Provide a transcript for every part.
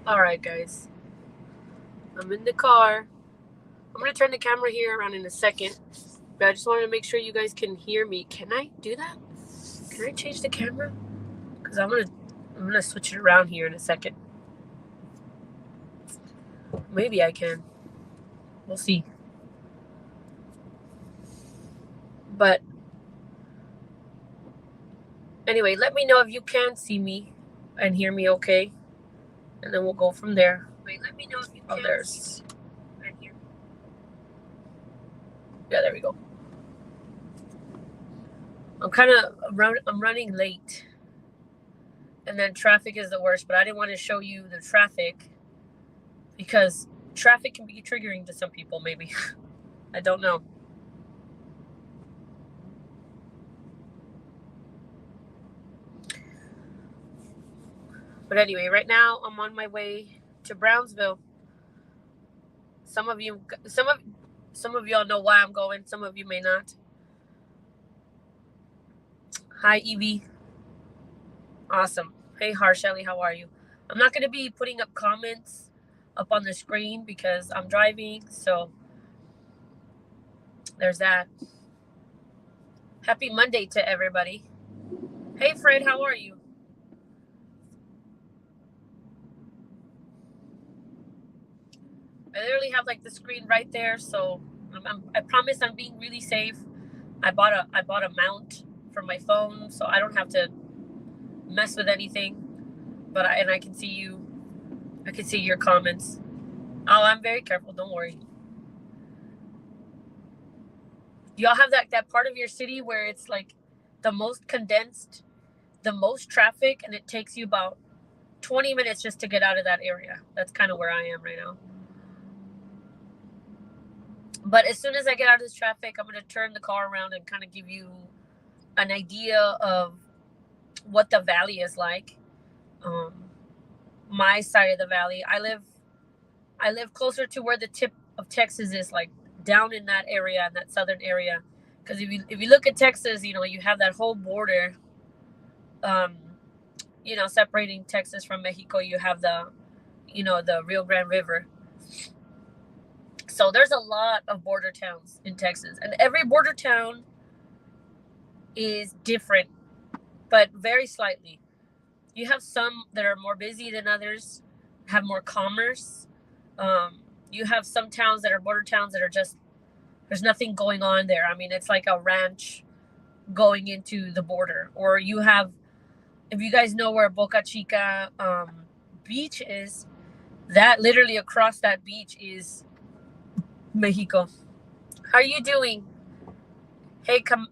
Alright, guys. I'm in the car. I'm going to turn the camera here around in a second. But I just wanted to make sure you guys can hear me. Can I do that? Can I change the camera? Because I'm gonna switch it around here in a second. Maybe I can. We'll see. But anyway, let me know if you can see me and hear me okay. And then we'll go from there. Wait, let me know if you Oh, can there's... see me and hear me. Yeah, there we go. I'm running late. And then traffic is the worst, but I didn't want to show you the traffic because traffic can be triggering to some people, maybe. I don't know. But anyway, right now I'm on my way to Brownsville. Some of y'all know why I'm going. Some of you may not. Hi, Evie. Awesome. Hey, Harshelly, how are you? I'm not going to be putting up comments up on the screen because I'm driving. So there's that. Happy Monday to everybody. Hey, Fred, how are you? I literally have like the screen right there, so I promise I'm being really safe. I bought a mount for my phone, so I don't have to mess with anything. But I can see you. I can see your comments. Oh, I'm very careful. Don't worry. Y'all have that part of your city where it's like the most condensed, the most traffic, and it takes you about 20 minutes just to get out of that area. That's kind of where I am right now. But as soon as I get out of this traffic, I'm going to turn the car around and kind of give you an idea of what the valley is like. My side of the valley, I live closer to where the tip of Texas is, like down in that area, in that southern area. Because if you look at Texas, you have that whole border, separating Texas from Mexico. You have the Rio Grande River. So there's a lot of border towns in Texas, and every border town is different, but very slightly. You have some that are more busy than others, have more commerce. You have some towns that are border towns that are just, there's nothing going on there. I mean, it's like a ranch going into the border. Or you have, if you guys know where Boca Chica beach is, that literally across that beach is Mexico. How are you doing? Hey, am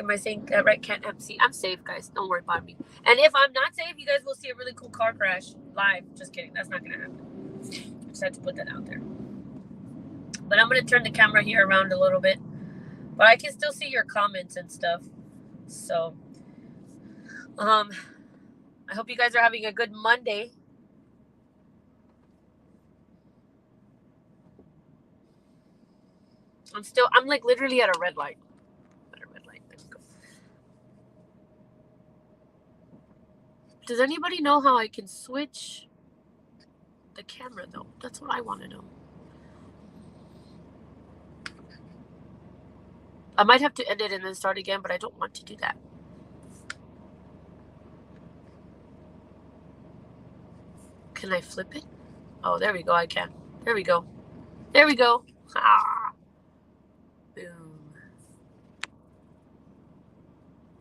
I saying that right? Can't see. I'm safe, guys. Don't worry about me. And if I'm not safe, you guys will see a really cool car crash live. Just kidding. That's not gonna happen. Just had to put that out there. But I'm gonna turn the camera here around a little bit. But I can still see your comments and stuff. So I hope you guys are having a good Monday. I'm like literally at a red light. Does anybody know how I can switch the camera though? That's what I want to know. I might have to end it and then start again, but I don't want to do that. Can I flip it? Oh, there we go. I can. There we go. There we go. Ah. Boom.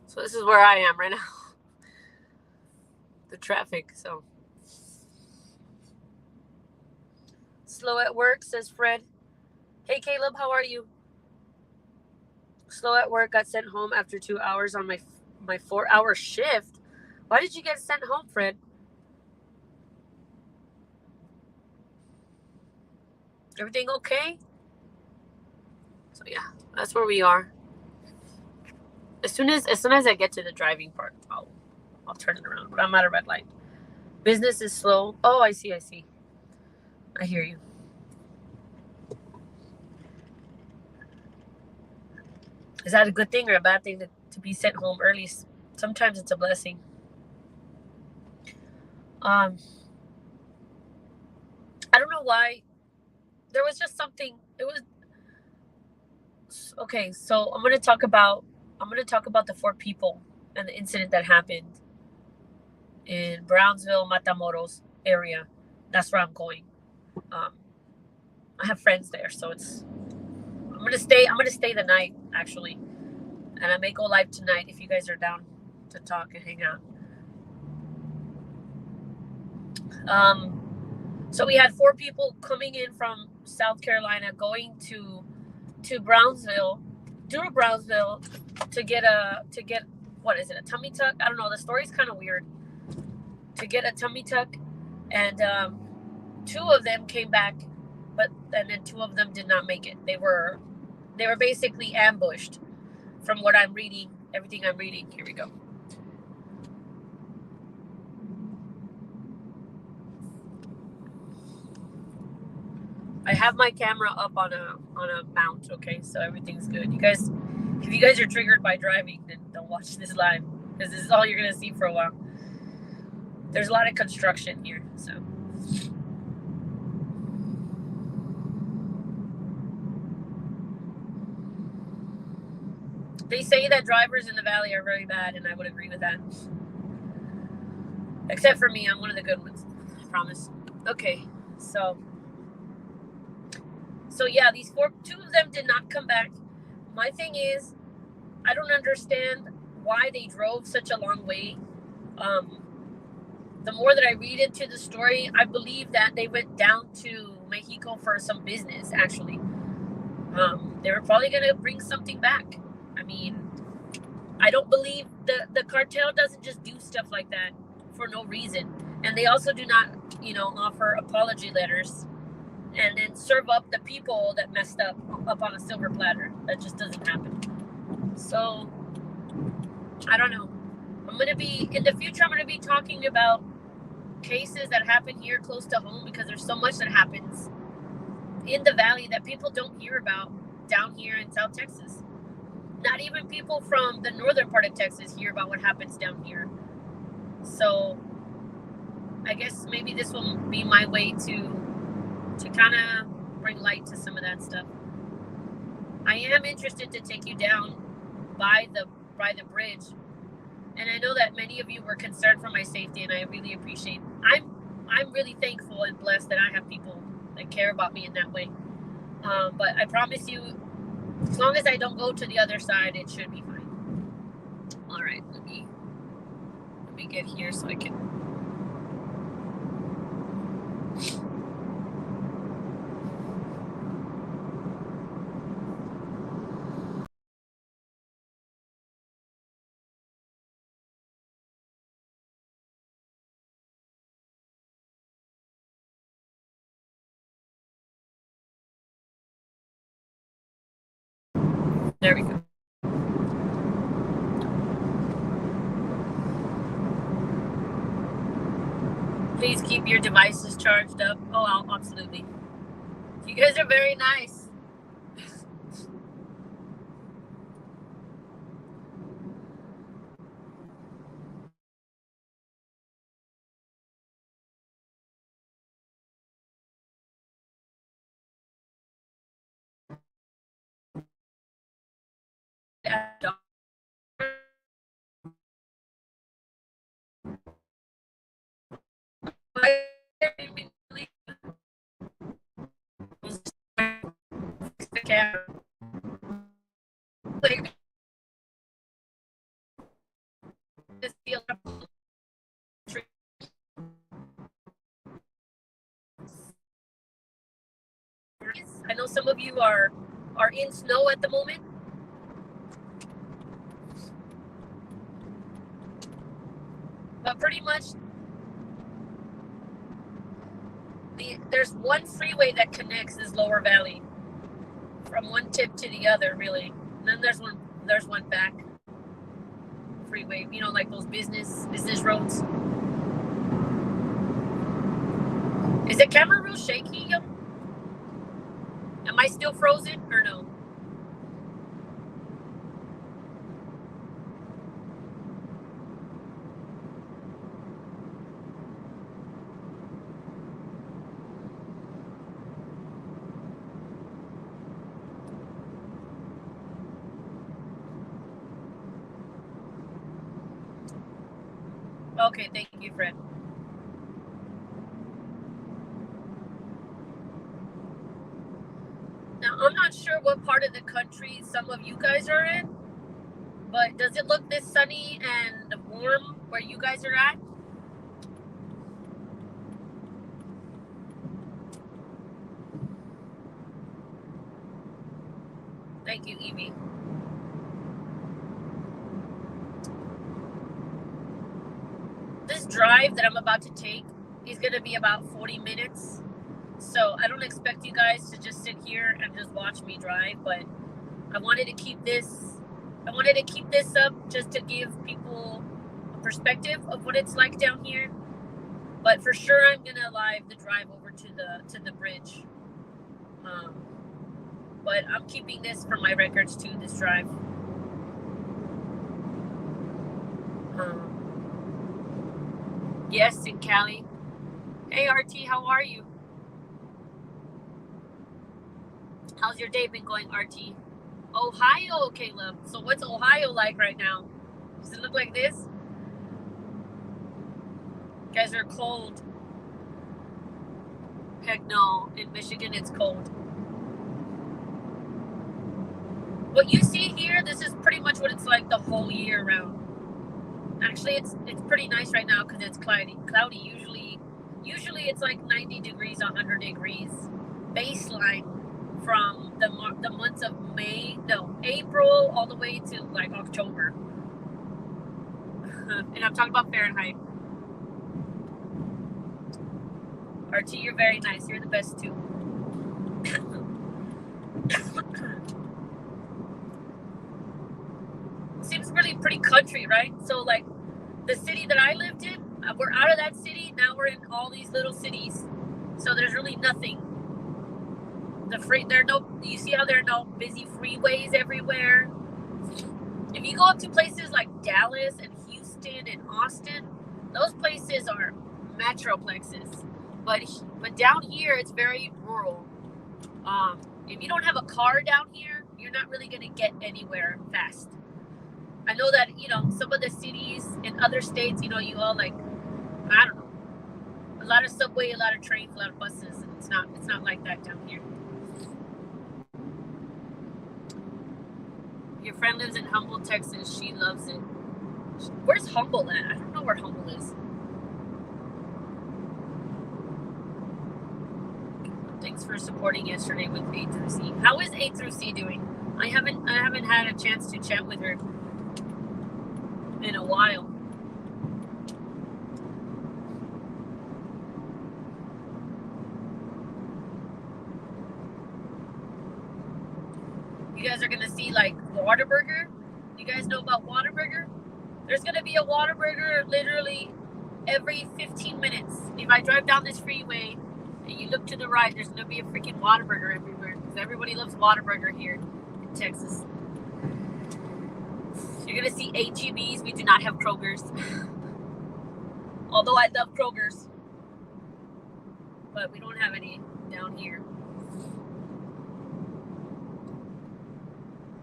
So this is where I am right now. The traffic, so. Slow at work, says Fred. Hey, Caleb, how are you? Slow at work, got sent home after 2 hours on my 4-hour shift. Why did you get sent home, Fred? Everything okay? So yeah, that's where we are. As soon as I get to the driving part, I'll turn it around. But I'm at a red light. Business is slow. Oh, I see. I hear you. Is that a good thing or a bad thing to be sent home early? Sometimes it's a blessing. I don't know why. There was just something. It was okay. So I'm gonna talk about the four people and the incident that happened in Brownsville, Matamoros area. That's where I'm going. Um, I have friends there, so it's. I'm gonna stay. I'm gonna stay the night actually, and I may go live tonight if you guys are down to talk and hang out. So we had four people coming in from South Carolina going to Brownsville, through Brownsville, to get what is it, a tummy tuck? I don't know. The story's kind of weird. To get a tummy tuck, and two of them came back, and then two of them did not make it. They were basically ambushed, from what I'm reading. Everything I'm reading. Here we go. I have my camera up on a mount, okay, so everything's good. You guys, if you guys are triggered by driving, then don't watch this live because this is all you're gonna see for a while. There's a lot of construction here, so. They say that drivers in the valley are very bad, and I would agree with that. Except for me, I'm one of the good ones. I promise. Okay, so yeah, two of them did not come back. My thing is, I don't understand why they drove such a long way. The more that I read into the story, I believe that they went down to Mexico for some business, actually. They were probably going to bring something back. I mean, I don't believe the cartel doesn't just do stuff like that for no reason. And they also do not, offer apology letters and then serve up the people that messed up on a silver platter. That just doesn't happen. So, I don't know. In the future, I'm going to be talking about cases that happen here close to home, because there's so much that happens in the valley that people don't hear about down here in South Texas. Not even people from the northern part of Texas hear about what happens down here. So I guess maybe this will be my way to kind of bring light to some of that stuff. I am interested to take you down by the bridge, and I know that many of you were concerned for my safety, and I really appreciate. I'm really thankful and blessed that I have people that care about me in that way. But I promise you, as long as I don't go to the other side, it should be fine. All right, let me get here so I can. There we go. Please keep your devices charged up. Oh, absolutely. You guys are very nice. I know some of you are in snow at the moment. But pretty much there's one freeway that connects this lower valley from one tip to the other, really. And then there's one back freeway, like those business roads. Is the camera real shaky? Am I still frozen or no? Okay, thank you, Fred. Now, I'm not sure what part of the country some of you guys are in, but does it look this sunny and warm where you guys are at? Thank you, Evie. This drive that I'm about to take is going to be about 40 minutes. So I don't expect you guys to just sit here and just watch me drive, but I wanted to keep this up just to give people a perspective of what it's like down here. But for sure I'm going to live the drive over to the bridge. But I'm keeping this for my records too, this drive. Yes, in Cali. Hey, RT, how are you? How's your day been going, RT? Ohio, Caleb. So what's Ohio like right now? Does it look like this? You guys are cold. Heck no. In Michigan, it's cold. What you see here, this is pretty much what it's like the whole year round. Actually, it's pretty nice right now because it's cloudy. Usually it's like 90 degrees, 100 degrees. Baseline from the months of April all the way to like October. And I'm talking about Fahrenheit. RT, you're very nice. You're the best too. Seems really pretty country, right? So like the city that I lived in, we're out of that city. Now we're in all these little cities. So there's really nothing. You see how there are no busy freeways everywhere? If you go up to places like Dallas and Houston and Austin, those places are metroplexes. But down here, it's very rural. If you don't have a car down here, you're not really going to get anywhere fast. I know that, some of the cities in other states, you all like, I don't know, a lot of subway, a lot of trains, a lot of buses, and it's not like that down here. Your friend lives in Humble, Texas. She loves it. Where's Humble at? I don't know where Humble is. Thanks for supporting yesterday with A through C. How is A through C doing? I haven't had a chance to chat with her in a while. You guys are gonna see like Whataburger. You guys know about Whataburger? There's gonna be a Whataburger literally every 15 minutes. If I drive down this freeway and you look to the right, there's gonna be a freaking Whataburger everywhere because everybody loves Whataburger here in Texas. You're gonna see HEBs. We do not have Kroger's. Although I love Kroger's, but we don't have any down here.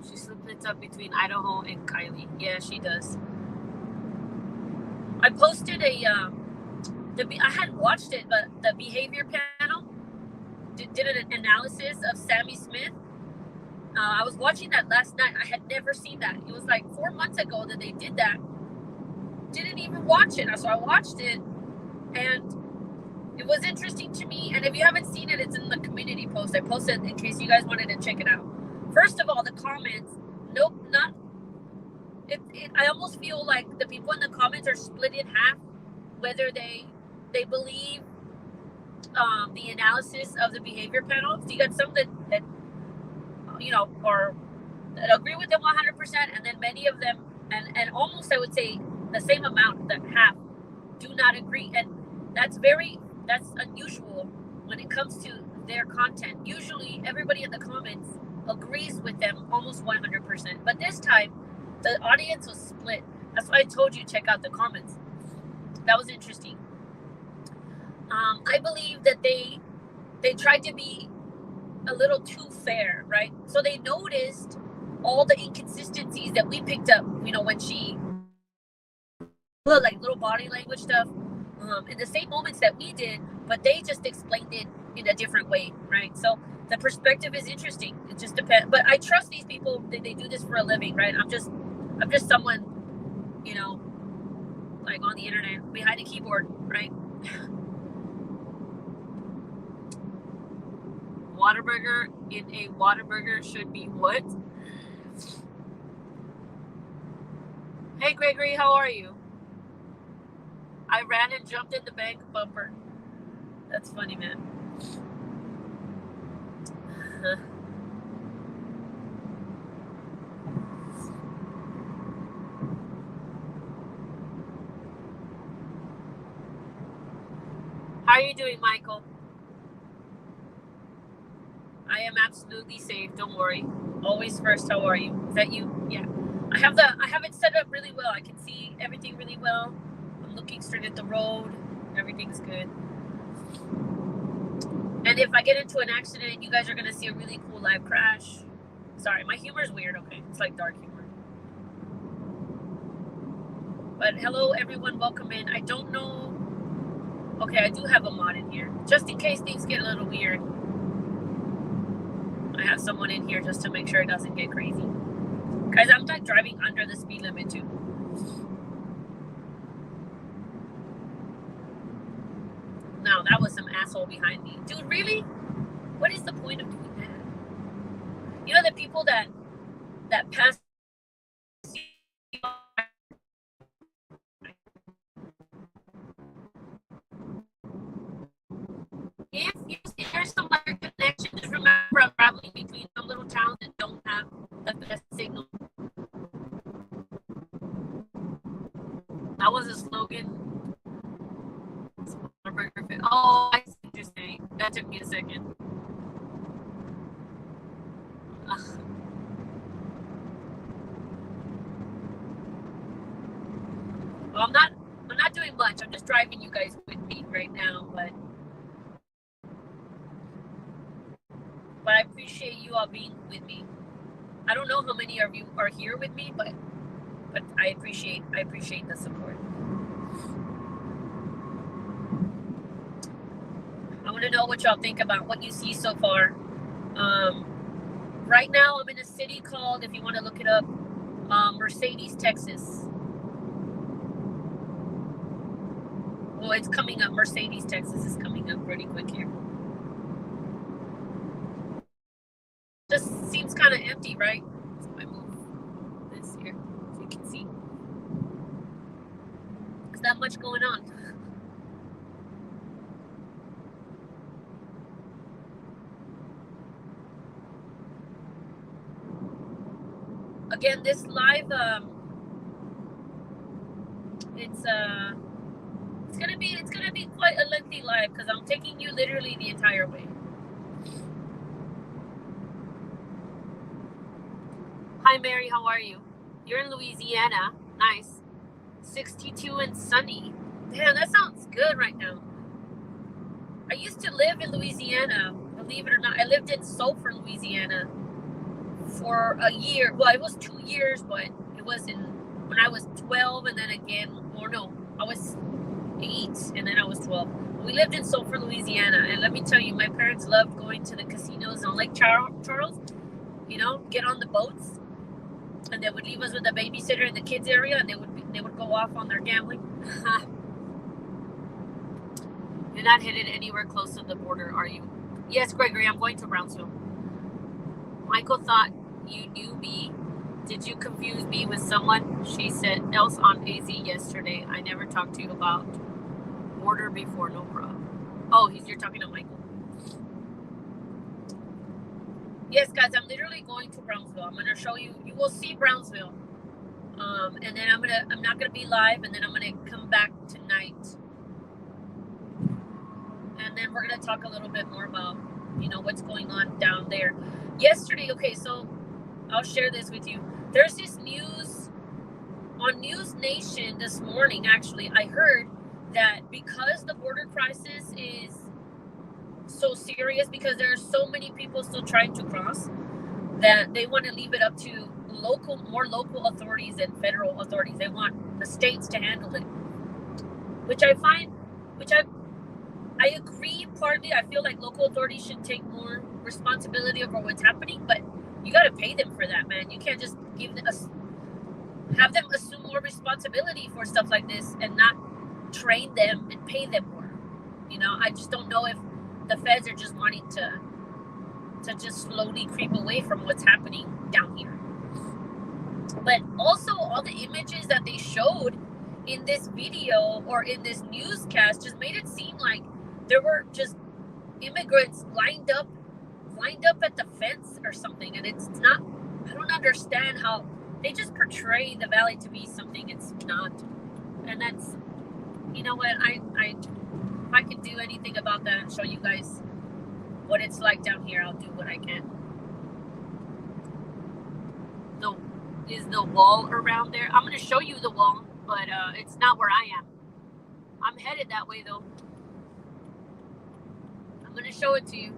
She splits up between Idaho and Kylie. Yeah, she does. I posted I hadn't watched it, but the behavior panel did an analysis of Sammy Smith. I was watching that last night. I had never seen that. It was like 4 months ago that they did that. Didn't even watch it. So I watched it, and it was interesting to me. And if you haven't seen it, it's in the community post. I posted in case you guys wanted to check it out. First of all, the comments. Nope, not. I almost feel like the people in the comments are split in half, whether they believe the analysis of the behavior panel. So you got some that or that agree with them 100%, and then many of them, and almost I would say the same amount, that half, do not agree. And that's unusual when it comes to their content. Usually everybody in the comments agrees with them almost 100%. But this time, the audience was split. That's why I told you check out the comments. That was interesting. I believe that they tried to be a little too fair, right? So they noticed all the inconsistencies that we picked up, when she little body language stuff in the same moments that we did, but they just explained it in a different way, right? So the perspective is interesting. It just depends. But I trust these people. They do this for a living, right? I'm just someone, you know, like on the internet behind a keyboard, right? Whataburger in a Whataburger should be what? Hey Gregory, how are you? I ran and jumped in the bank bumper. That's funny, man. How are you doing, Michael? I am absolutely safe. Don't worry. Always first. How are you? Is that you? Yeah. I have it set up really well. I can see everything really well. I'm looking straight at the road. Everything's good. And if I get into an accident, you guys are gonna see a really cool live crash. Sorry, my humor is weird. Okay, it's like dark humor. But hello, everyone. Welcome in. I don't know. Okay, I do have a mod in here, just in case things get a little weird. I have someone in here just to make sure it doesn't get crazy. Guys, I'm like driving under the speed limit too. No, that was some asshole behind me. Dude, really? What is the point of doing that? You know the people that pass. If you see there's some other connection, just remember I'm traveling between some little towns that don't have the best signal. That was a slogan. Oh, I see what you're saying. That took me a second. Well, I'm not doing much. I'm just driving you guys with me right now, but I appreciate you all being with me. I don't know how many of you are here with me, but I appreciate the support. I want to know what y'all think about what you see so far. Right now, I'm in a city called, if you want to look it up, Mercedes, Texas. Well, it's coming up. Mercedes, Texas is coming up pretty quick here. Just seems kind of empty, right? So I move this here so you can see. There's not much going on. Again, this live, it's gonna be quite a lengthy live because I'm taking you literally the entire way. Hi Mary, how are you? You're in Louisiana. Nice. 62 and sunny. Damn, that sounds good right now. I used to live in Louisiana, believe it or not. I lived in Sulphur, Louisiana for a year. Well, it was 2 years, but it was when I was 12 and then again, or no, I was 8 and then I was 12. We lived in Sulphur, Louisiana, and let me tell you, my parents loved going to the casinos on Lake Charles, you know, get on the boats, and they would leave us with a babysitter in the kids area, and they would go off on their gambling. You're not headed anywhere close to the border, are you? Yes, Gregory, I'm going to Brownsville. Michael thought you knew me. Did you confuse me with someone? She said else on AZ yesterday. I never talked to you about border before, no problem. Oh, you're talking to Michael. Yes, guys, I'm literally going to Brownsville. I'm gonna show you. You will see Brownsville, and then I'm not gonna be live, and then I'm gonna come back tonight, and then we're gonna talk a little bit more about, you know, what's going on down there. Yesterday, okay, so I'll share this with you. There's this news on News Nation this morning. Actually, I heard that because the border crisis is so serious, because there are so many people still trying to cross, that they want to leave it up to more local authorities than federal authorities. They want the states to handle it, which I agree partly. I feel like local authorities should take more responsibility over what's happening, but you got to pay them for that, man. You can't just have them assume more responsibility for stuff like this and not train them and pay them more. I just don't know if the feds are just wanting to just slowly creep away from what's happening down here. But also all the images that they showed in this video or in this newscast just made it seem like there were just immigrants lined up at the fence or something, and it's not. I don't understand how they just portray the valley to be something it's not. And that's, you know what, if I could do anything about that and show you guys what it's like down here, I'll do what I can. Is the wall around there? I'm going to show you the wall, but it's not where I am. I'm headed that way though. I'm going to show it to you.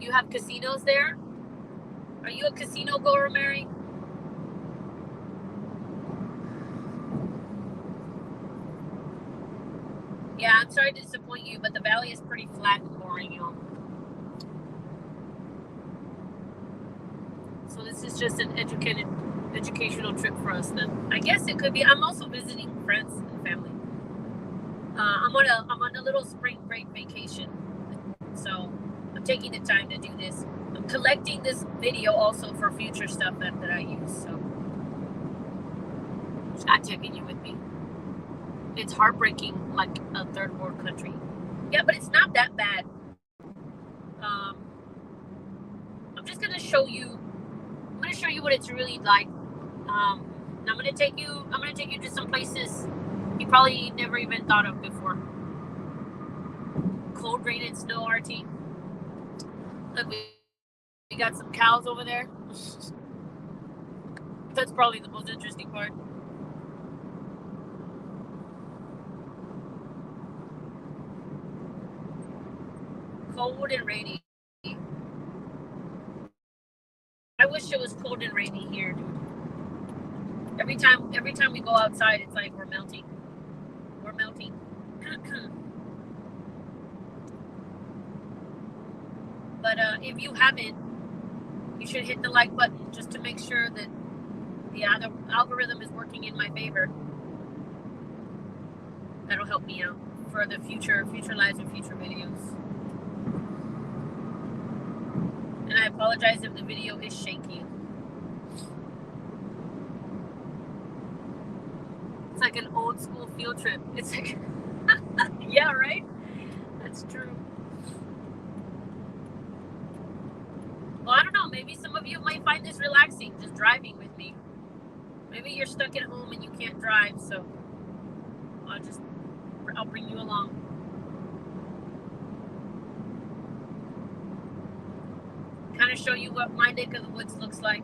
You have casinos there? Are you a casino goer, Mary? Yeah, I'm sorry to disappoint you, but the valley is pretty flat and boring, So this is just an educational trip for us then. I guess it could be. I'm also visiting friends and family. I'm on a little spring break vacation, so I'm taking the time to do this. I'm collecting this video also for future stuff that I use. So just not taking you with me. It's heartbreaking, like a third world country. Yeah, but it's not that bad. I'm just gonna show you. I'm gonna show you what it's really like. And I'm gonna take you to some places you probably never even thought of before. Cold, rain, and snow, RT. Look, we got some cows over there. That's probably the most interesting part. Cold and rainy. I wish it was cold and rainy here, dude. Every time we go outside, it's like we're melting. We're melting. But if you haven't, you should hit the like button just to make sure that the algorithm is working in my favor. That'll help me out for the future lives and future videos. And I apologize if the video is shaky. It's like an old school field trip. It's like, yeah, right? That's true. Well, I don't know. Maybe some of you might find this relaxing, just driving with me. Maybe you're stuck at home and you can't drive, so I'll bring you along. Kind of show you what my neck of the woods looks like.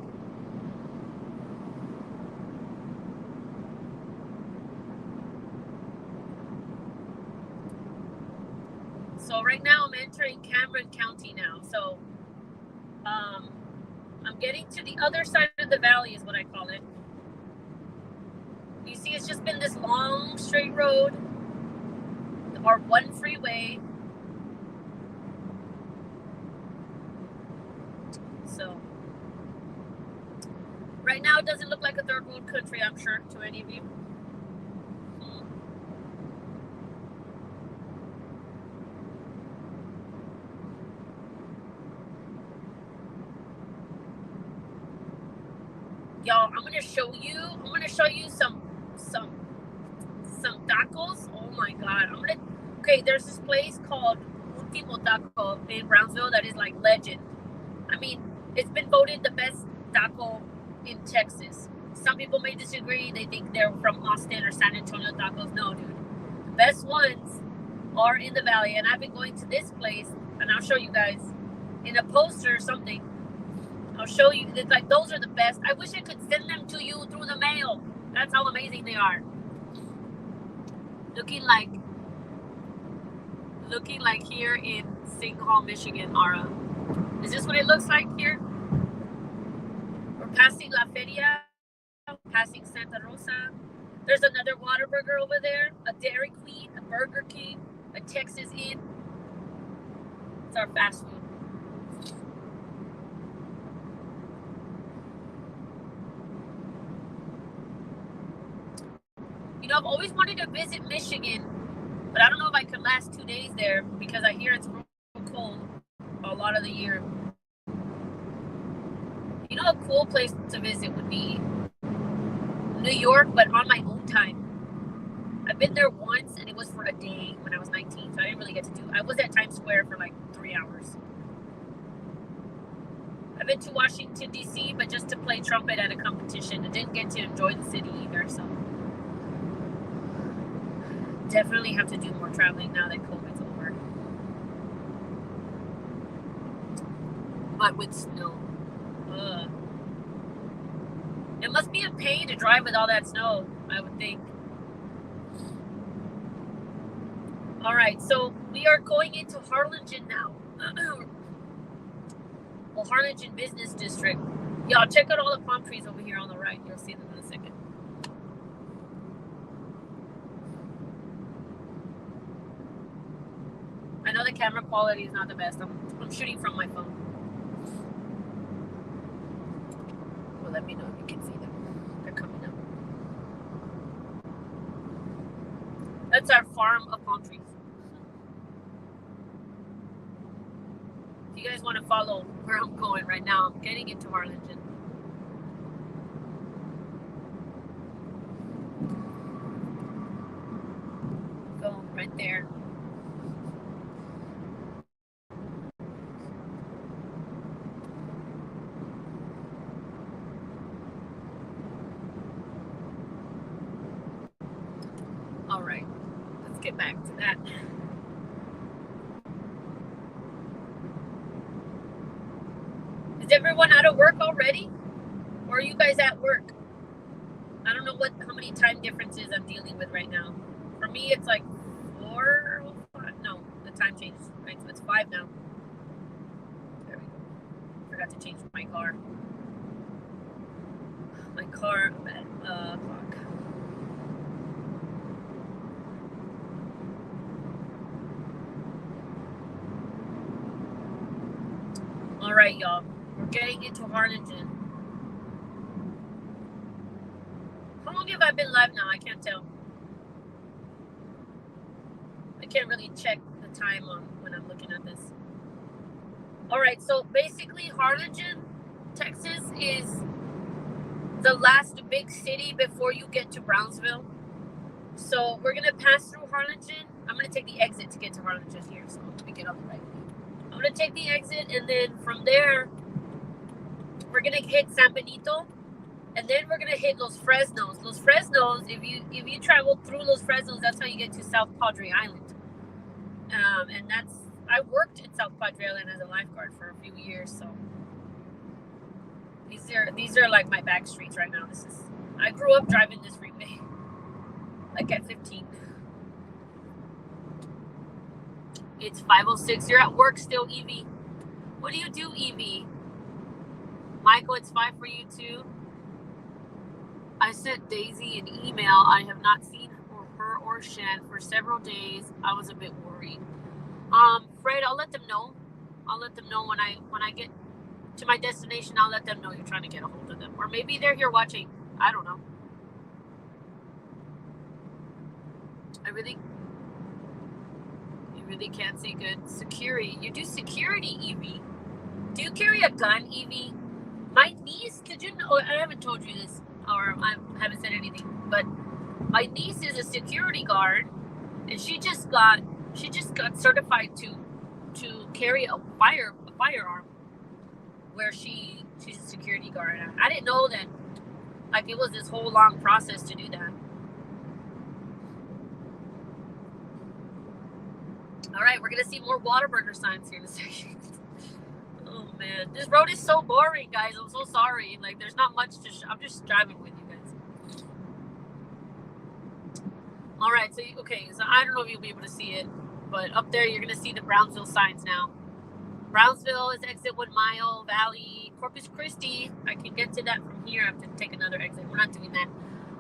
So right now I'm entering Cameron County now. So I'm getting to the other side of the valley is what I call it. You see, it's just been this long straight road, or one freeway. So right now it doesn't look like a third world country, I'm sure, to any of you. Y'all, I'm gonna show you some tacos. Oh my god. Okay, there's this place called Último Taco in Brownsville that is like legend. I mean, it's been voted the best taco in Texas. Some people may disagree. They think they're from Austin or San Antonio tacos. No, dude. The best ones are in the valley. And I've been going to this place, and I'll show you guys in a poster or something. I'll show you. It's like, those are the best. I wish I could send them to you through the mail. That's how amazing they are. Looking like looking like here in St. Hall, Michigan, Ara? Is this what it looks like here? We're passing La Feria, passing Santa Rosa. There's another Whataburger over there, a Dairy Queen, a Burger King, a Texas Inn. It's our fast food. You know, I've always wanted to visit Michigan, but I don't know if I could last 2 days there because I hear it's real cold a lot of the year. You know, a cool place to visit would be New York, but on my own time. I've been there once, and it was for a day when I was 19, so I didn't really get to do it. I was at Times Square for like 3 hours. I've been to Washington, D.C., but just to play trumpet at a competition. I didn't get to enjoy the city either, so definitely have to do more traveling now that COVID's over. But with snow. Ugh. It must be a pain to drive with all that snow, I would think. All right, so we are going into Harlingen now. Well, Harlingen Business District. Y'all check out all the palm trees over here on the right. You'll see them in a second. I know the camera quality is not the best. I'm shooting from my phone. Well, let me know if you can see them. They're coming up. That's our farm of palm trees. If you guys want to follow where I'm going right now, I'm getting into Harlingen. Go right there. All right, let's get back to that. Is everyone out of work already? Or are you guys at work? I don't know how many time differences I'm dealing with right now. For me, it's like 4, 5, no, the time changed, right? So it's 5 now. There we go. Forgot to change my car. My car, clock. All right, y'all. We're getting into Harlingen. How long have I been live now? I can't tell. I can't really check the time on when I'm looking at this. All right, so basically Harlingen, Texas is the last big city before you get to Brownsville. So we're going to pass through Harlingen. I'm going to take the exit to get to Harlingen here, so let me get on the right. I'm going to take the exit, and then from there, we're going to hit San Benito, and then we're going to hit Los Fresnos. Los Fresnos, if you travel through Los Fresnos, that's how you get to South Padre Island. And I worked in South Padre Island as a lifeguard for a few years, so these are like my back streets right now. I grew up driving this freeway, like at 15. It's 5:06. You're at work still, Evie. What do you do, Evie? Michael, it's 5 for you too. I sent Daisy an email. I have not seen her or Shan for several days. I was a bit worried. Fred, I'll let them know. I'll let them know when I get to my destination. I'll let them know you're trying to get a hold of them, or maybe they're here watching. I don't know. You really can't see good. Security. You do security, Evie. Do you carry a gun, Evie? My niece, did you know? I haven't told you this, or I haven't said anything, but my niece is a security guard, and she just got certified to carry a firearm, where she's a security guard. I didn't know that, like, it was this whole long process to do that. All right, we're gonna see more Whataburger signs here in a second. Oh man, this road is so boring, guys. I'm so sorry. Like, there's not much to. I'm just driving with you guys. All right, so I don't know if you'll be able to see it. But up there, you're going to see the Brownsville signs now. Brownsville is exit 1 mile, Valley, Corpus Christi. I can get to that from here. I have to take another exit. We're not doing that.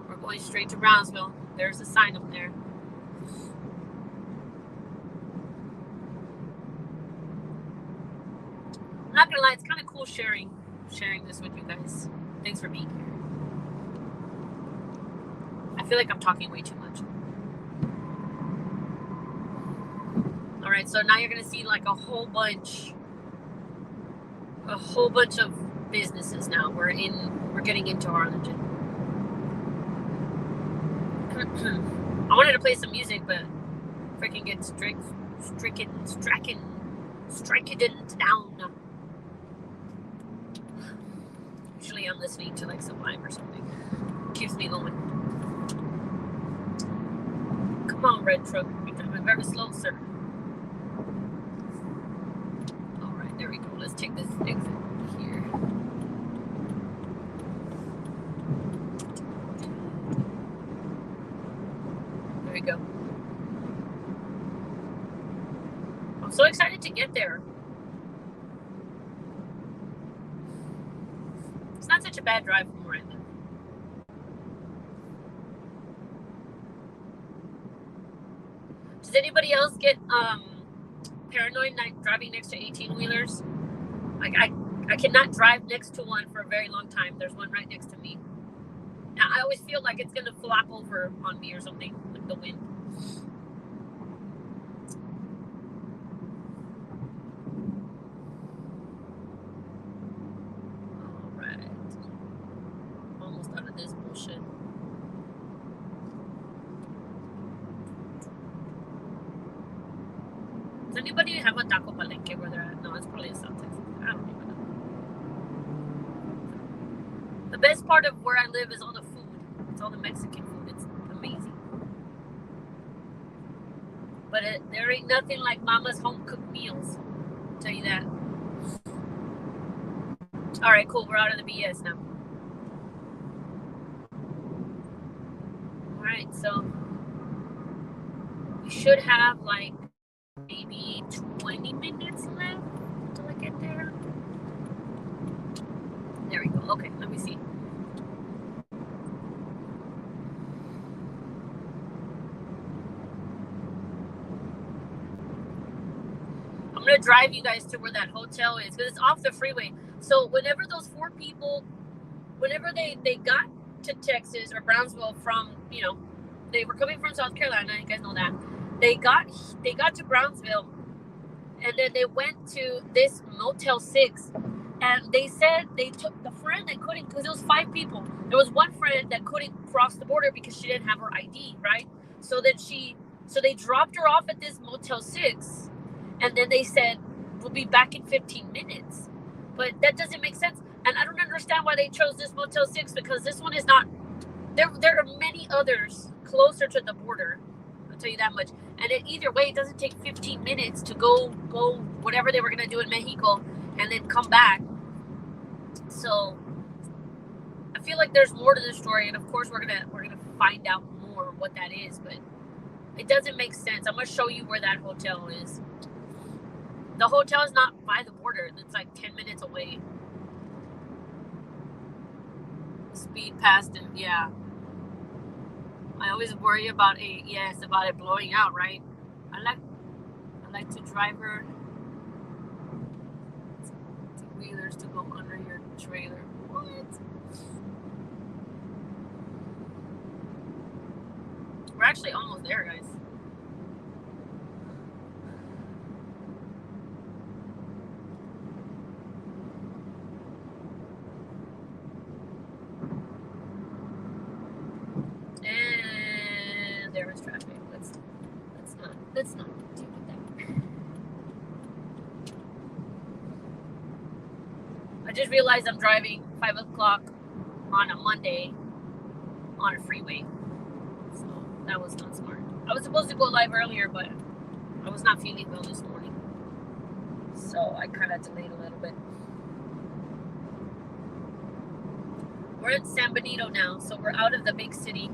We're going straight to Brownsville. There's a sign up there. I'm not going to lie, it's kind of cool sharing this with you guys. Thanks for being here. I feel like I'm talking way too much. All right, so now you're going to see like a whole bunch of businesses now. We're getting into Arlington. I wanted to play some music, but freaking get stricken down. Usually I'm listening to like Sublime or something. Keeps me going. Come on, red truck. You're coming very slow, sir. Alright, there we go. Let's take this exit here. There we go. I'm so excited to get there. It's not such a bad drive from where I live. Does anybody else get paranoid driving next to 18-wheelers? Like I cannot drive next to one for a very long time. There's one right next to me. Now, I always feel like it's going to flop over on me or something with the wind. This bullshit. Does anybody have a taco palenque where they're at? No, it's probably in South Texas. I don't even know. The best part of where I live is all the food. It's all the Mexican food. It's amazing. But there ain't nothing like Mama's home cooked meals. I'll tell you that. All right, cool. We're out of the BS now. Alright, so we should have like maybe 20 minutes left till I get there. There we go. Okay, let me see. I'm going to drive you guys to where that hotel is because it's off the freeway. So whenever those 4 people, whenever they got to Texas or Brownsville from, they were coming from South Carolina, you guys know that. They got to Brownsville and then they went to this Motel 6 and they said they took the friend that couldn't, because it was 5 people. There was one friend that couldn't cross the border because she didn't have her ID, right? So they dropped her off at this Motel 6 and then they said, we'll be back in 15 minutes. But that doesn't make sense. And I don't understand why they chose this Motel 6 because this one is not. There are many others closer to the border. I'll tell you that much. And either way, it doesn't take 15 minutes to go whatever they were going to do in Mexico and then come back. So I feel like there's more to the story. And of course, we're gonna find out more what that is. But it doesn't make sense. I'm going to show you where that hotel is. The hotel is not by the border. It's like 10 minutes away. Speed past it, yeah. I always worry about it blowing out, right? I like to drive her to wheelers to go under your trailer. What? We're actually almost there, guys. And there is traffic. Let's not deal with that. I just realized I'm driving 5 o'clock on a Monday on a freeway. So that was not smart. I was supposed to go live earlier, but I was not feeling well this morning. So I kind of delayed a little bit. We're in San Benito now, so we're out of the big city.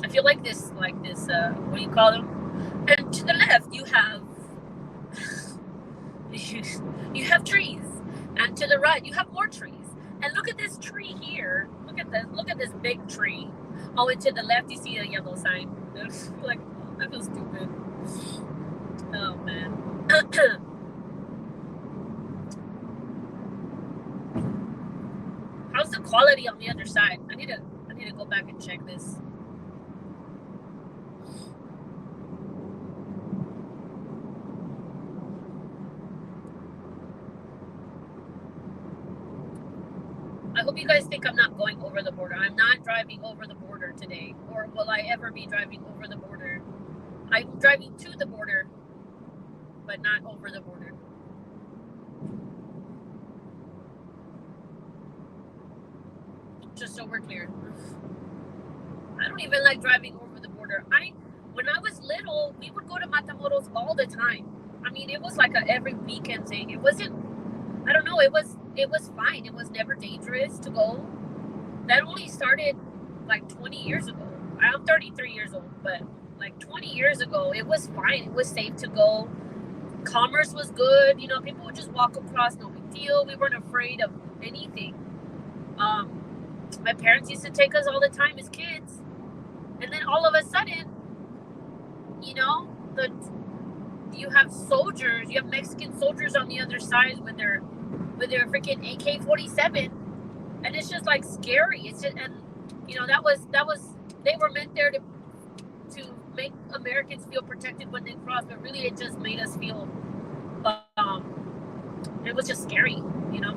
I feel like this, what do you call them? And to the left, you have trees, and to the right, you have more trees. And look at this tree here. Look at this. Look at this big tree. Oh, and to the left, you see a yellow sign. Like, oh, I feel stupid. Oh man. How's the quality on the other side? I need to go back and check this. I hope you guys think I'm not going over the border. I'm not driving over the border today. Or will I ever be driving over the border? I'm driving to the border, but not over the border. Just so we're clear. I don't even like driving over the border. When I was little, we would go to Matamoros all the time. I mean, it was like a every weekend thing. It wasn't, I don't know, it was fine. It was never dangerous to go. That only started like 20 years ago. I'm 33 years old, but like 20 years ago, it was fine. It was safe to go. Commerce was good. You know, people would just walk across, no big deal. We weren't afraid of anything. My parents used to take us all the time as kids. And then all of a sudden, you know, you have soldiers, you have Mexican soldiers on the other side with their freaking AK-47, and it's just like scary. It's just, and you know, that was they were meant there to make Americans feel protected when they cross, but really it just made us feel it was just scary, you know.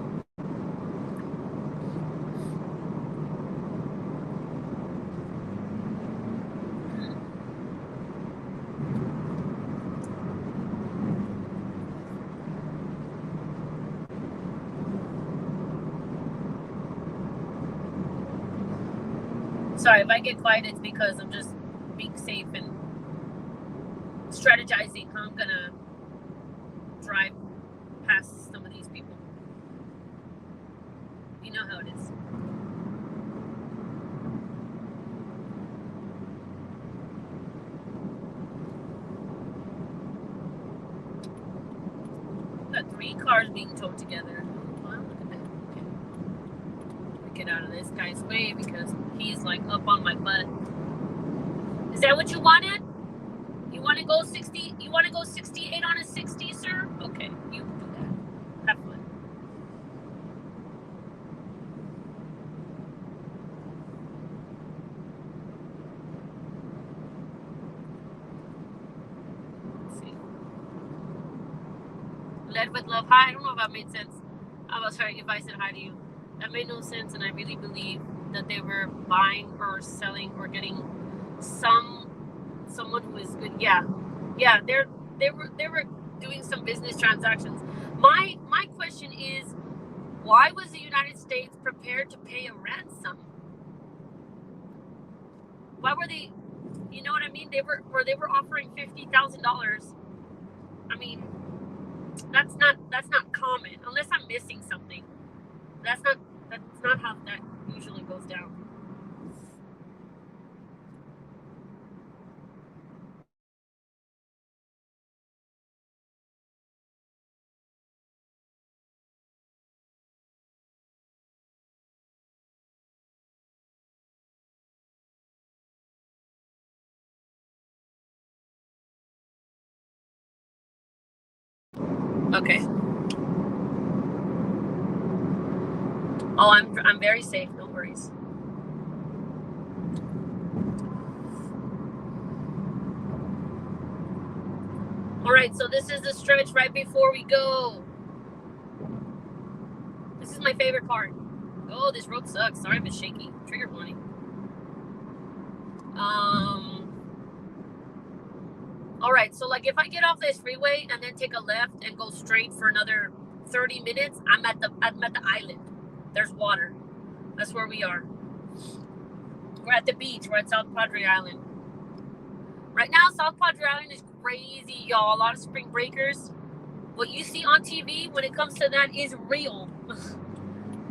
Sorry, if I get quiet, it's because I'm just being safe and strategizing how I'm gonna drive past some of these people. You know how it is. Got 3 cars being towed together. Wow, look at that. Okay. Get out of this guy's way because he's like up on my butt. Is that what you wanted? You want to go 60? You want to go 68 on a 60, sir? Okay, you do that. Have fun. Let's see. Led with love. Hi. I don't know if that made sense. I was sorry if I said hi to you. That made no sense, and I really believe that they were buying or selling or getting someone who is good. Yeah, they were doing some business transactions. My question is, why was the United States prepared to pay a ransom? Why were they? You know what I mean? They were offering $50,000. I mean, that's not common unless I'm missing something. That's not how that usually goes down. Okay. Oh, I'm very safe. No worries. All right, so this is the stretch right before we go. This is my favorite part. Oh, this road sucks. Sorry if it's shaky. Trigger warning. All right, so like if I get off this freeway and then take a left and go straight for another 30 minutes, I'm at the island. There's water. That's where we are. We're at the beach. We're at South Padre Island. Right now, South Padre Island is crazy, y'all. A lot of spring breakers. What you see on TV when it comes to that is real.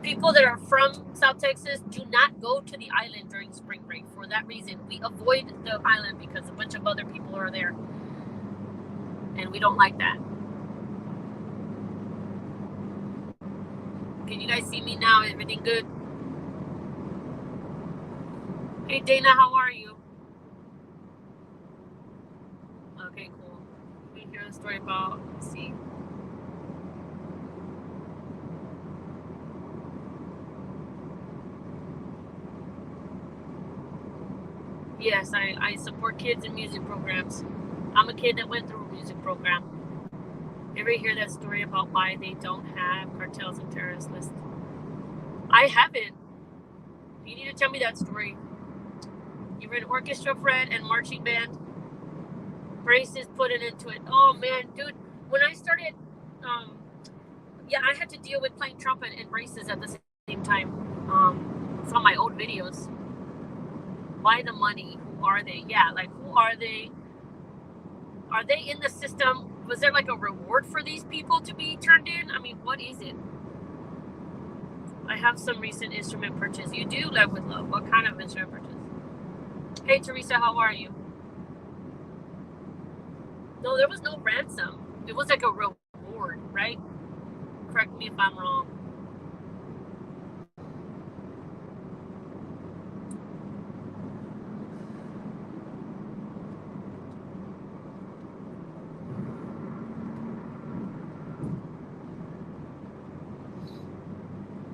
People that are from South Texas do not go to the island during spring break for that reason. We avoid the island because a bunch of other people are there. and we don't like that. Can you guys see me now? Everything good? Hey Dana, how are you? Okay, cool. Let me hear the story about, let's see. Yes, I support kids in music programs. I'm a kid that went through a music program. You ever hear that story about why they don't have cartels and terrorist lists? I haven't. You need to tell me that story. You were an orchestra, Fred, and marching band. Braces put it into it. Oh man, dude, when I started, I had to deal with playing trumpet and braces at the same time. From my old videos. Why the money? Who are they? Yeah, like who are they? Are they in the system? Was there like a reward for these people to be turned in? I mean, what is it? I have some recent instrument purchase. You do live with love. What kind of instrument purchase? Hey Teresa, how are you? No, there was no ransom. It was like a reward, right? Correct me if I'm wrong.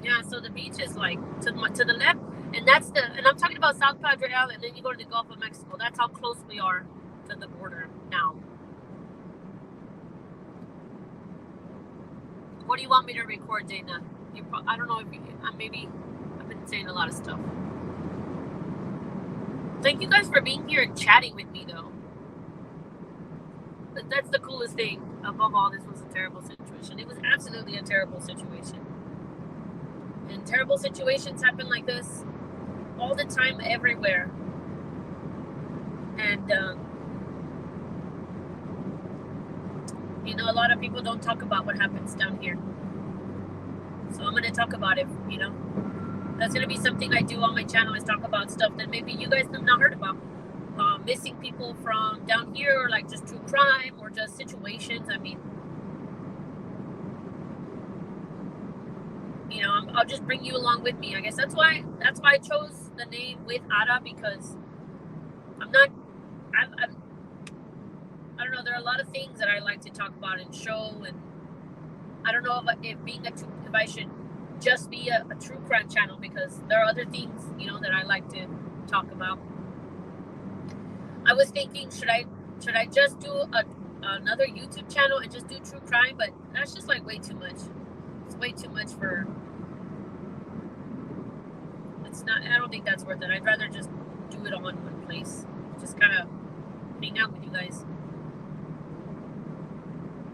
Yeah, so the beach is like to the left, and and I'm talking about South Padre Island, and then you go to the Gulf of Mexico. That's how close we are to the border now. What do you want me to record, Dana? I don't know if maybe I've been saying a lot of stuff. Thank you guys for being here and chatting with me, though. But that's the coolest thing. Above all, this was a terrible situation. It was absolutely a terrible situation. And terrible situations happen like this all the time, everywhere. And, a lot of people don't talk about what happens down here. So I'm going to talk about it, That's going to be something I do on my channel, is talk about stuff that maybe you guys have not heard about. Missing people from down here, or like just true crime, or just situations. I mean, I'll just bring you along with me. I guess that's why I chose the name With Ada, because I don't know, there are a lot of things that I like to talk about and show, and I don't know if I should just be a true crime channel, because there are other things, that I like to talk about. I was thinking, should I just do another YouTube channel and just do true crime? But that's just like way too much. It's way too much for. It's not. I don't think that's worth it. I'd rather just do it all in one place. Just kind of hang out with you guys,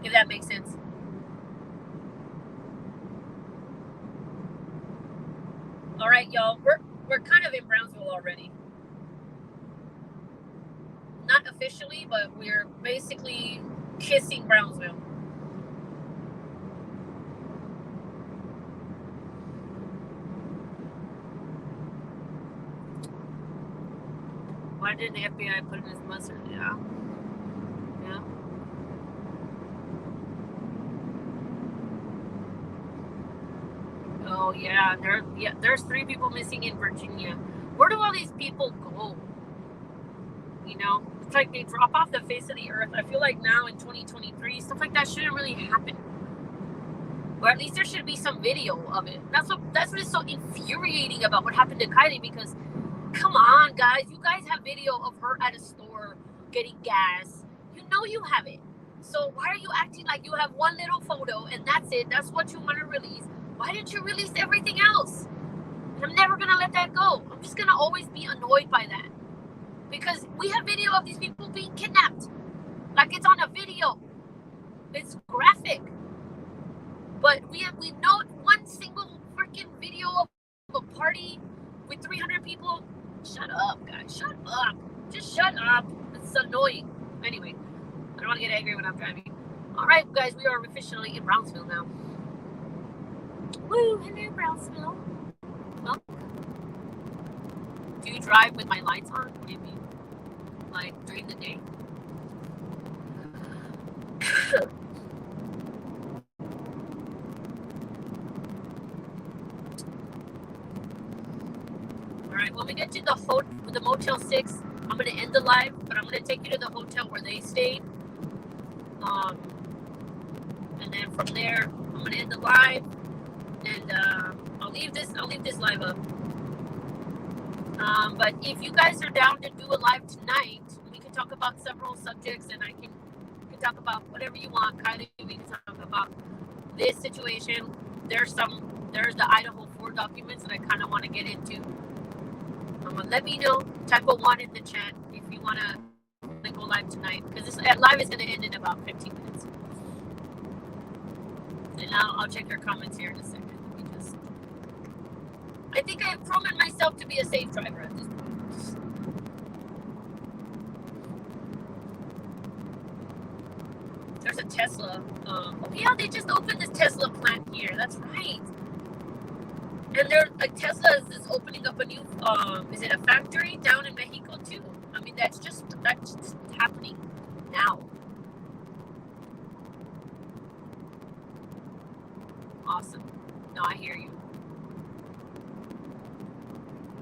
if that makes sense. All right, y'all. We're kind of in Brownsville already. Not officially, but we're basically kissing Brownsville. Why didn't the FBI put in his mustard? Yeah. Oh yeah, there's 3 people missing in Virginia. Where do all these people go? It's like they drop off the face of the earth. I feel like now in 2023, stuff like that shouldn't really happen. Or at least there should be some video of it. That's what is so infuriating about what happened to Kylie, because come on, guys. You guys have video of her at a store getting gas. You have it. So why are you acting like you have one little photo and that's it? That's what you want to release. Why didn't you release everything else? And I'm never going to let that go. I'm just going to always be annoyed by that. Because we have video of these people being kidnapped. Like it's on a video. It's graphic. But we know one single freaking video of a party with 300 people. Shut up, guys. Shut up. Just shut up. It's annoying. Anyway, I don't want to get angry when I'm driving. All right, guys, we are officially in Brownsville now. Woo, hello, Brownsville. Well, do you drive with my lights on? What do you mean? Like during the day? Alright, when we get to the Motel 6, I'm going to end the live, but I'm going to take you to the hotel where they stayed. And then from there, I'm going to end the live, and I'll leave this live up. But if you guys are down to do a live tonight, we can talk about several subjects, and I can talk about whatever you want. Kylie, we can talk about this situation. There's the Idaho 4 documents that I kind of want to get into. Let me know. Type a 1 in the chat if you want to go live tonight, because this live is going to end in about 15 minutes. And I'll check your comments here in a second. I think I've proven myself to be a safe driver at this point. There's a Tesla. Oh yeah, they just opened this Tesla plant here. That's right. And Tesla is opening up a new, is it a factory down in Mexico too? I mean, that's just happening now. Awesome. No, I hear you.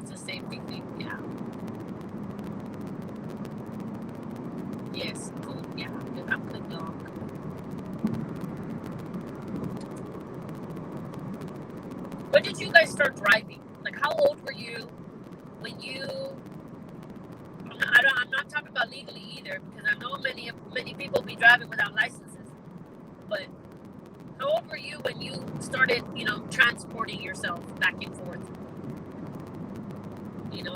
It's the same thing. Yeah. Yes. Cool. Yeah. I'm good, dog. When did you guys start driving? Like, how old were you when you? I'm not talking about legally either, because I know many people be driving without licenses. But how old were you when you started, transporting yourself back and forth?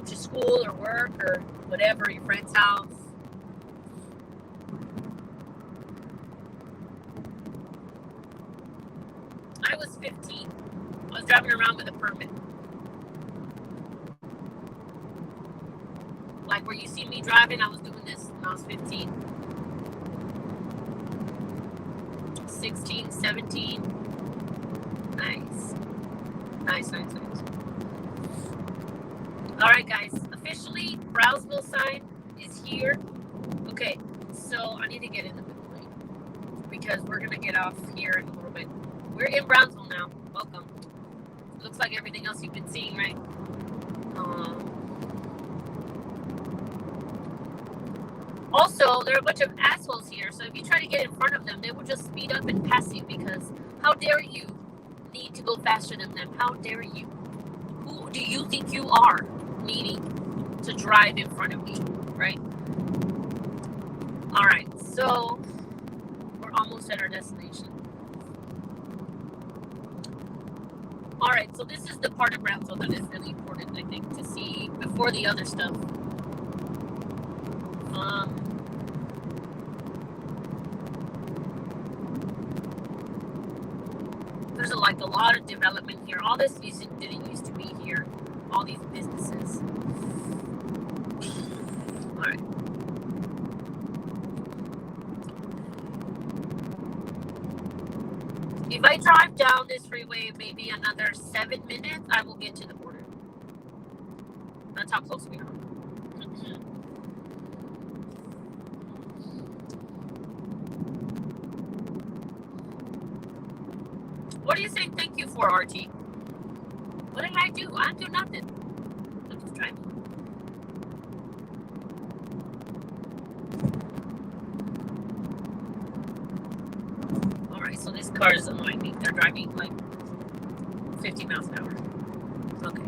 To school or work or whatever, your friend's house. I was 15. I was driving around with a permit. Like where you see me driving, I was doing this when I was 15. 16, 17. Nice. All right, guys. Officially, Brownsville sign is here. Okay, so I need to get in the middle lane because we're going to get off here in a little bit. We're in Brownsville now. Welcome. Looks like everything else you've been seeing, right? Also, there are a bunch of assholes here, so if you try to get in front of them, they will just speed up and pass you, because how dare you need to go faster than them? How dare you? Who do you think you are needing to drive in front of me, right? All right, so we're almost at our destination. All right, so this is the part of Brownsville that is really important, I think, to see before the other stuff. There's a lot of development here. All this didn't used to be here. All these businesses. All right. If I drive down this freeway maybe another 7 minutes, I will get to the border. That's how close we are. What are you saying thank you for, RT? What did I do? I didn't do nothing. I'm just driving. Alright, so this car is annoying me. They're driving like 50 miles an hour. Okay.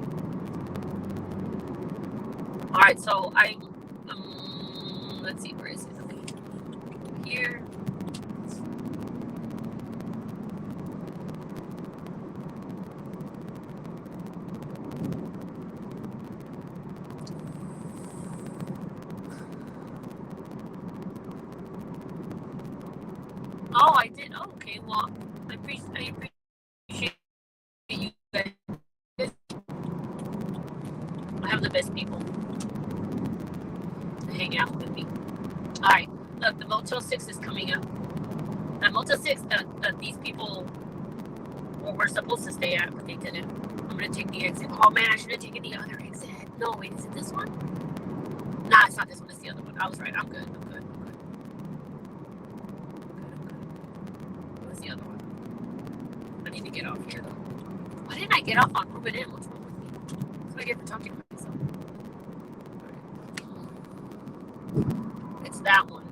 Alright, so let's see, where is it? Okay. Here. Oh, I did. Oh, okay. Well, I appreciate you guys. I have the best people to hang out with me. All right. Look, the Motel 6 is coming up. That Motel 6 that these people were supposed to stay at, but they didn't. I'm going to take the exit. Oh, man, I should have taken the other exit. No, wait, is it this one? Nah, it's not this one. It's the other one. I was right. I'm good. get off here though. Why didn't I get off on Ruben M? What's wrong with me? That's what I get for talking to myself. It's that one.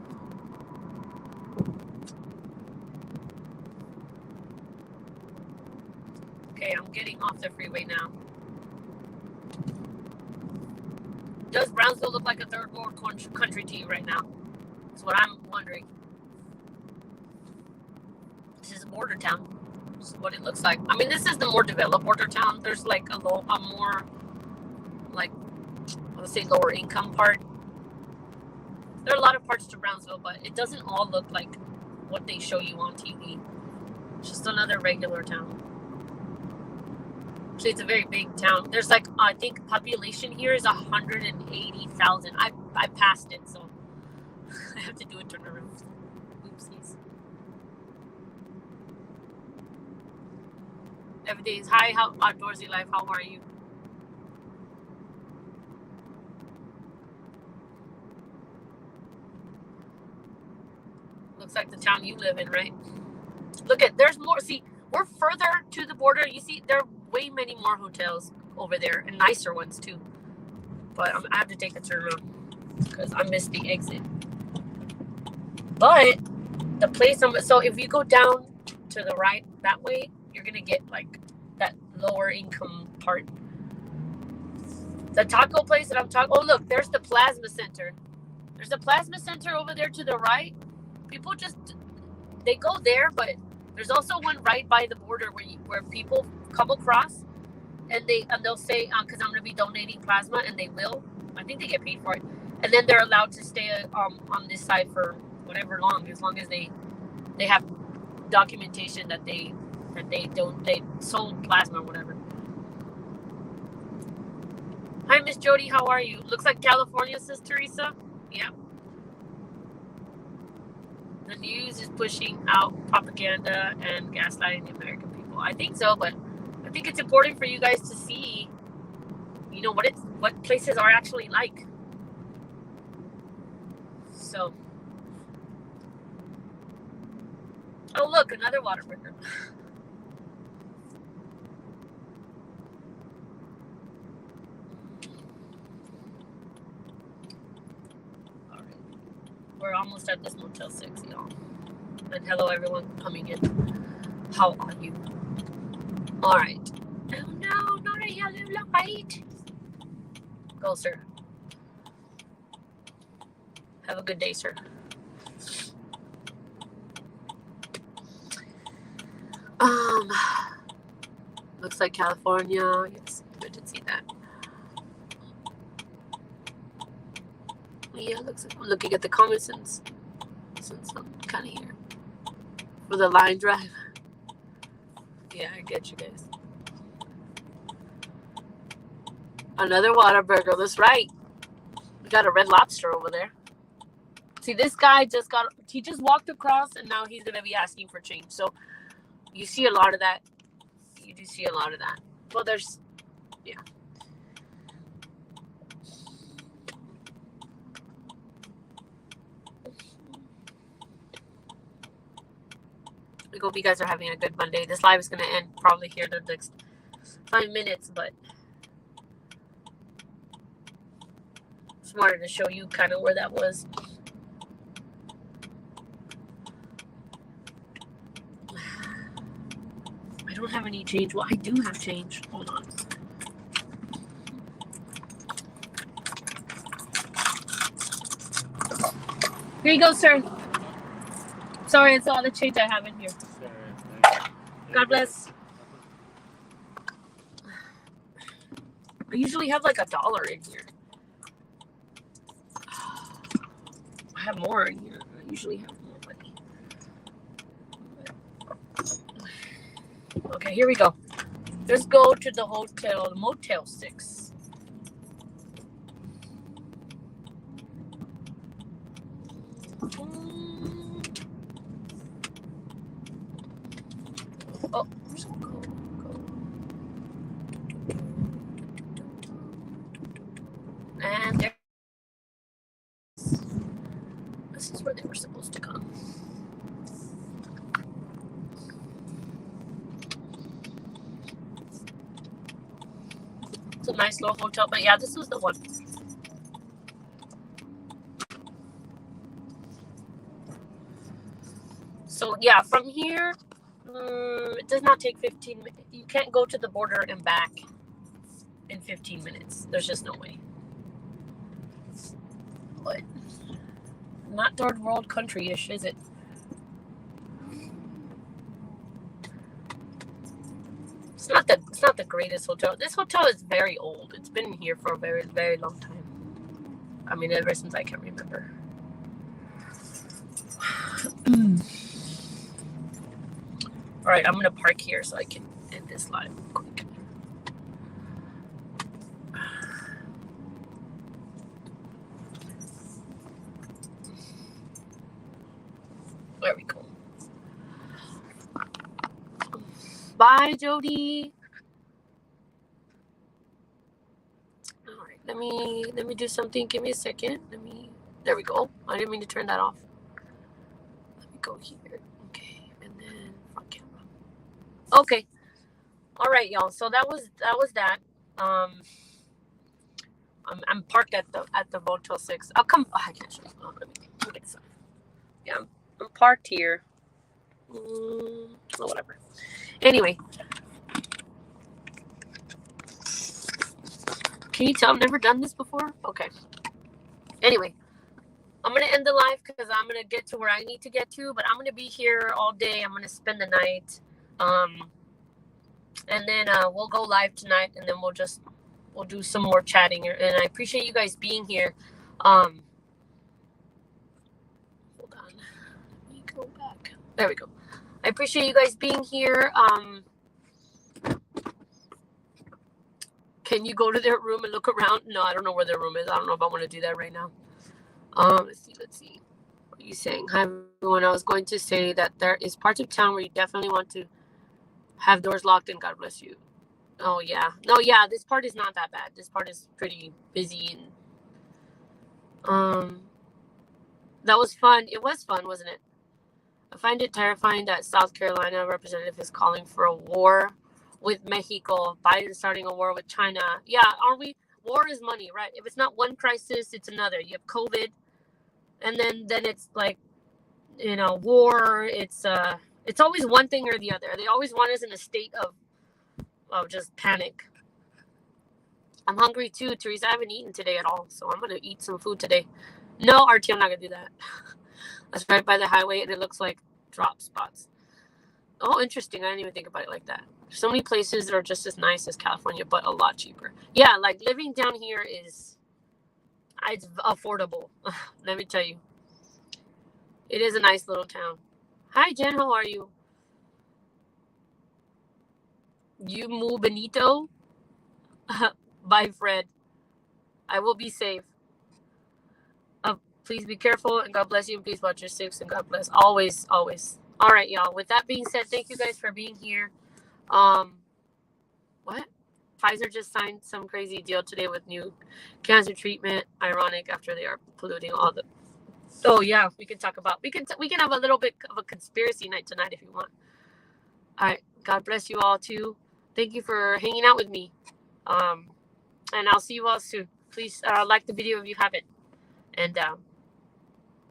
Okay, I'm getting off the freeway now. Does Brownsville look like a third world country to you right now? That's what I'm wondering. This is a border town. This is what it looks like. I mean, this is the more developed border town. There's like a more, like, let's say lower income part. There are a lot of parts to Brownsville, but it doesn't all look like what they show you on TV. It's just another regular town. Actually, it's a very big town. There's like, I think population here is 180,000. I passed it, so I have to do a turnaround. Oopsies. Every day is hi, how outdoorsy life, how are you? Looks like the town you live in, right? Look at, there's more. See, we're further to the border. You see, there are way many more hotels over there, and nicer ones too. But I have to take a turnaround because I missed the exit. But the place so if you go down to the right that way, you're gonna get like that lower income part. The taco place that I'm talking. Oh, look, there's the plasma center. There's a plasma center over there to the right. People they go there, but there's also one right by the border where people come across, and they'll say, because I'm gonna be donating plasma, and they will. I think they get paid for it, and then they're allowed to stay on this side for whatever long, as long as they have documentation that they sold plasma or whatever. Hi, Miss Jody, how are you? Looks like California, says Teresa. Yeah. The news is pushing out propaganda and gaslighting the American people. I think so, but I think it's important for you guys to see, what places are actually like. So, oh look, another Whataburger. All right, we're almost at this Motel 6, y'all. And hello, everyone coming in. How are you? All right. Oh no, not a yellow light. Go, sir. Have a good day, sir. Looks like California. Yes, good to see that. Yeah, looks like I'm looking at the comments since I'm kind of here for the line drive. Yeah, I get you guys. Another Whataburger. That's right. We got a Red Lobster over there. See, this guy just walked across, and now he's gonna be asking for change. So you see a lot of that. You do see a lot of that. Well, yeah. I hope you guys are having a good Monday. This live is going to end probably here in the next 5 minutes, but just wanted to show you kind of where that was. I don't have any change. Well, I do have change. Hold on. Here you go, sir. Sorry, it's all the change I have in here. God bless. I usually have like $1 in here. I have more in here. I usually have more money. Okay, here we go. Let's go to the hotel, Motel 6. Oh, go. And there. This is where they were supposed to come. It's a nice little hotel. But yeah, this was the one. So yeah, from here, it does not take 15 minutes. You can't go to the border and back in 15 minutes. There's just no way. But not third world country-ish, is it? It's not the greatest hotel. This hotel is very old. It's been here for a very, very long time. I mean, ever since I can remember. All right, I'm gonna park here so I can end this live quick. There we go. Bye, Jody. All right, let me do something. Give me a second. There we go. I didn't mean to turn that off. Let me go here. Okay, and then front camera. Okay. All right, y'all. So that was that. I'm parked at the Motel 6. I'll come. Oh, I can't show you. Oh, let me get some. Yeah, I'm parked here. Oh, whatever. Anyway, can you tell I've never done this before? Okay. Anyway, I'm gonna end the live because I'm gonna get to where I need to get to, but I'm gonna be here all day. I'm gonna spend the night, and then we'll go live tonight, and then we'll do some more chatting. And I appreciate you guys being here. Hold on, let me go back. There we go. I appreciate you guys being here. Can you go to their room and look around? No, I don't know where their room is. I don't know if I want to do that right now. Let's see. What are you saying? Hi, everyone. I was going to say that there is parts of town where you definitely want to have doors locked, and God bless you. Oh, yeah. No, yeah, this part is not that bad. This part is pretty busy. And that was fun. It was fun, wasn't it? I find it terrifying that South Carolina representative is calling for a war with Mexico. Biden starting a war with China. Yeah, aren't we? War is money, right? If it's not one crisis, it's another. You have COVID, and then it's like, war. It's always one thing or the other. They always want us in a state of just panic. I'm hungry too, Teresa. I haven't eaten today at all, so I'm gonna eat some food today. No, RT, I'm not gonna do that. That's right by the highway, and it looks like drop spots. Oh, interesting. I didn't even think about it like that. There's so many places that are just as nice as California, but a lot cheaper. Yeah, like living down here it's affordable. Let me tell you. It is a nice little town. Hi, Jen. How are you? You Mu Benito? Bye, Fred. I will be safe. Please be careful, and God bless you, and please watch your six, and God bless. Always, always. All right, y'all. With that being said, thank you guys for being here. What? Pfizer just signed some crazy deal today with new cancer treatment. Ironic after they are polluting all the. Oh yeah, we can talk about. We can have a little bit of a conspiracy night tonight if you want. All right. God bless you all too. Thank you for hanging out with me. And I'll see you all soon. Please like the video if you haven't. And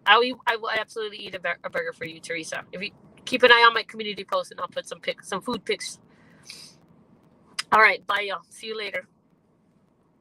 I will absolutely eat a burger for you, Teresa. If you keep an eye on my community post, and I'll put some food pics. All right, bye, y'all. See you later.